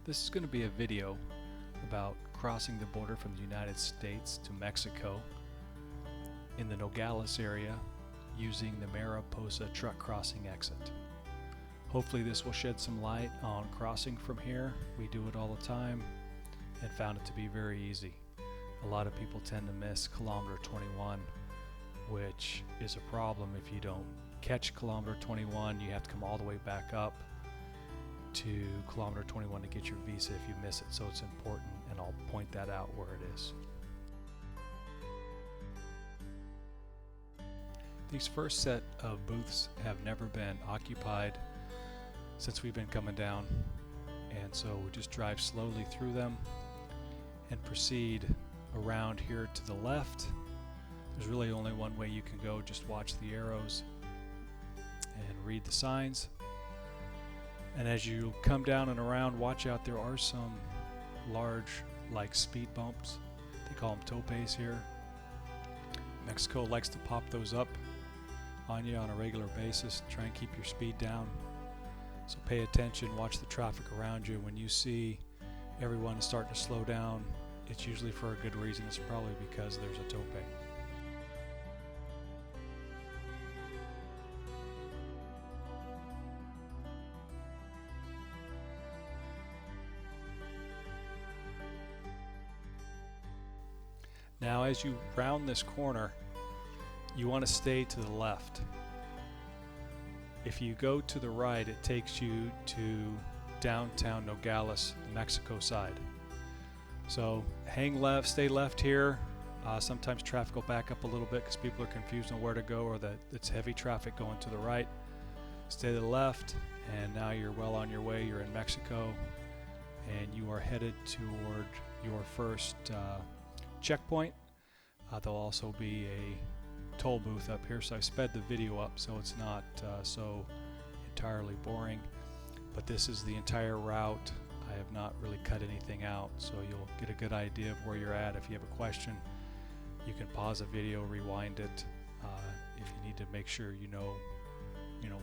This is going to be a video about crossing the border from the United States to Mexico in the Nogales area using the Mariposa truck crossing exit. Hopefully this will shed some light on crossing from here. We do it all the time and found it to be very easy. A lot of people tend to miss kilometer 21, which is a problem. If you don't catch kilometer 21, you have to come all the way back up to kilometer 21 to get your visa if you miss it, so it's important, and I'll point that out where it is. These first set of booths have never been occupied since we've been coming down, and so we just drive slowly through them and proceed around here to the left. There's really only one way you can go, just watch the arrows and read the signs. And as you come down and around, watch out, there are some large like speed bumps. They call them topes here. Mexico likes to pop those up on you on a regular basis. Try and keep your speed down. So pay attention, watch the traffic around you. When you see everyone is starting to slow down, it's usually for a good reason. It's probably because there's a tope. Now as you round this corner, you want to stay to the left. If you go to the right, it takes you to downtown Nogales, Mexico side. So hang left, stay left here. Sometimes traffic will back up a little bit because people are confused on where to go, or that it's heavy traffic going to the right. Stay to the left, and now you're well on your way. You're in Mexico, and you are headed toward your first checkpoint. There'll also be a toll booth up here, so I sped the video up so it's not so entirely boring, but this is the entire route. I have not really cut anything out, so you'll get a good idea of where you're at. If you have a question, you can pause the video, rewind it, if you need to make sure you know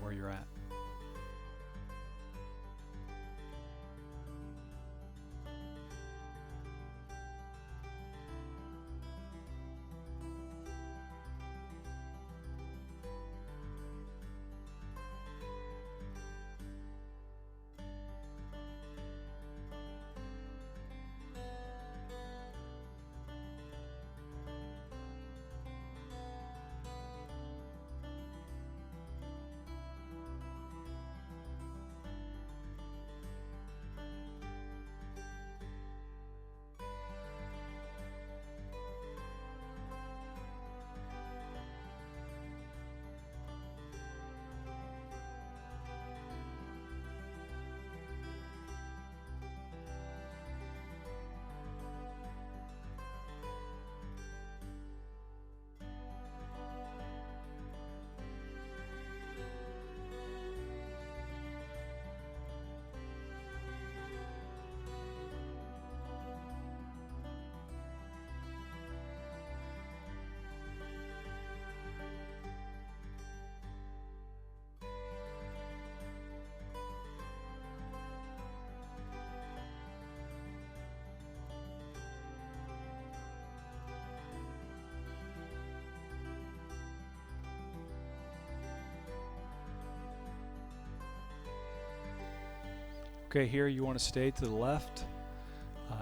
where you're at. Okay, here you want to stay to the left.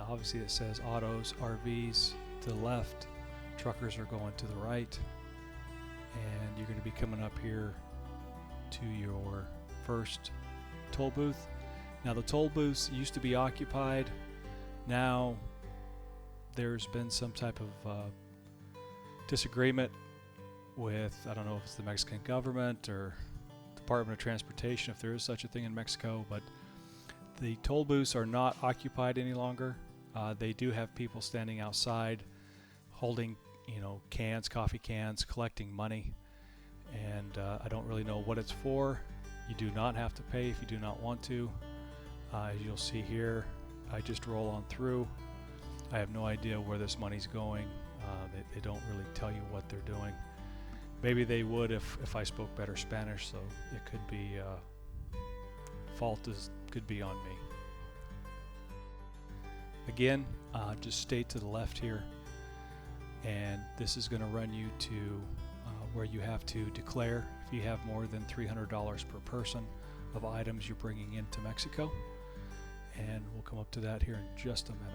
Obviously it says autos, RVs to the left. Truckers are going to the right. And you're going to be coming up here to your first toll booth. Now the toll booths used to be occupied. Now there's been some type of disagreement with, I don't know if it's the Mexican government or Department of Transportation, if there is such a thing in Mexico, but the toll booths are not occupied any longer. They do have people standing outside holding, cans, coffee cans, collecting money. And I don't really know what it's for. You do not have to pay if you do not want to. As you'll see here, I just roll on through. I have no idea where this money's going. They don't really tell you what they're doing. Maybe they would if I spoke better Spanish, so it could be could be on me. Again, just stay to the left here, and this is going to run you to where you have to declare if you have more than $300 per person of items you're bringing into Mexico, and we'll come up to that here in just a minute.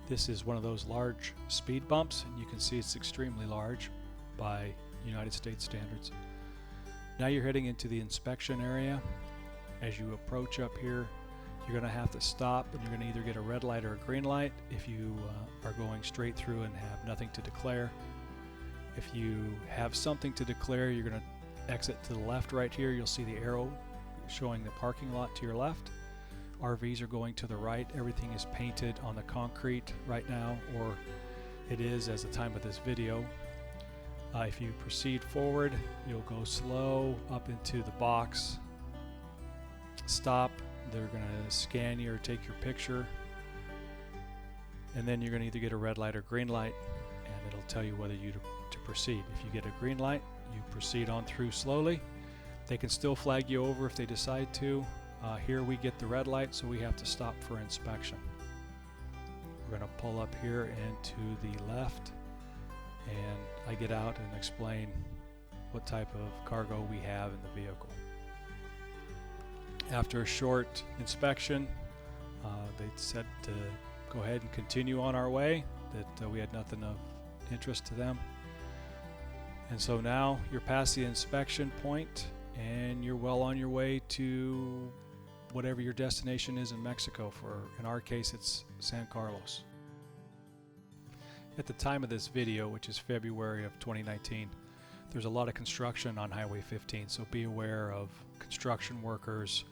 This is one of those large speed bumps, and you can see it's extremely large by United States standards. Now you're heading into the inspection area. As you approach up here, you're going to have to stop, and you're going to either get a red light or a green light if you are going straight through and have nothing to declare. If you have something to declare, you're going to exit to the left right here. You'll see the arrow showing the parking lot to your left. RVs are going to the right. Everything is painted on the concrete right now, or it is as the time of this video. If you proceed forward, you'll go slow up into the box, stop, they're going to scan you or take your picture, and then you're going to either get a red light or green light, and it'll tell you whether you to proceed. If you get a green light, you proceed on through slowly. They can still flag you over if they decide to. Here we get the red light, so we have to stop for inspection. We're going to pull up here and to the left, and I get out and explain what type of cargo we have in the vehicle. After a short inspection, they said to go ahead and continue on our way, that we had nothing of interest to them. And so now you're past the inspection point, and you're well on your way to whatever your destination is in Mexico. In our case, it's San Carlos. At the time of this video, which is February of 2019, there's a lot of construction on Highway 15, so be aware of construction workers,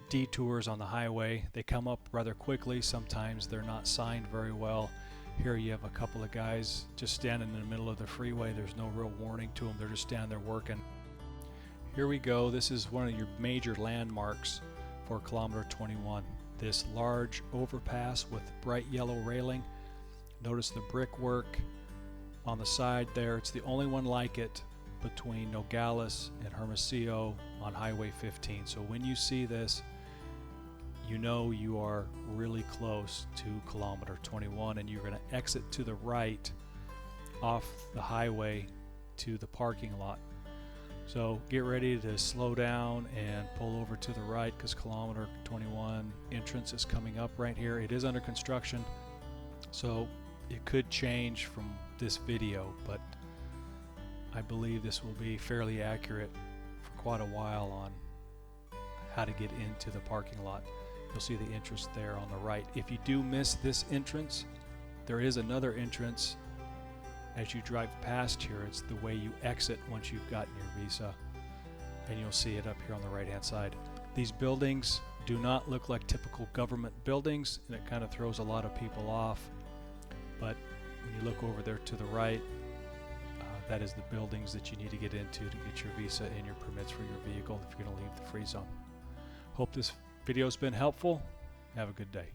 detours on the highway. They come up rather quickly. Sometimes they're not signed very well. Here you have a couple of guys just standing in the middle of the freeway. There's no real warning to them. They're just standing there working. Here we go. This is one of your major landmarks for kilometer 21. This large overpass with bright yellow railing. Notice the brickwork on the side there. It's the only one like it between Nogales and Hermosillo on Highway 15. So when you see this, you know you are really close to kilometer 21, and you're going to exit to the right off the highway to the parking lot. So get ready to slow down and pull over to the right, because kilometer 21 entrance is coming up right here. It is under construction, so it could change from this video, but I believe this will be fairly accurate for quite a while on how to get into the parking lot. You'll see the entrance there on the right. If you do miss this entrance, there is another entrance as you drive past here. It's the way you exit once you've gotten your visa, and you'll see it up here on the right hand side. These buildings do not look like typical government buildings, and it kind of throws a lot of people off, but when you look over there to the right, that is the buildings that you need to get into to get your visa and your permits for your vehicle if you're going to leave the free zone. Hope this video's been helpful. Have a good day.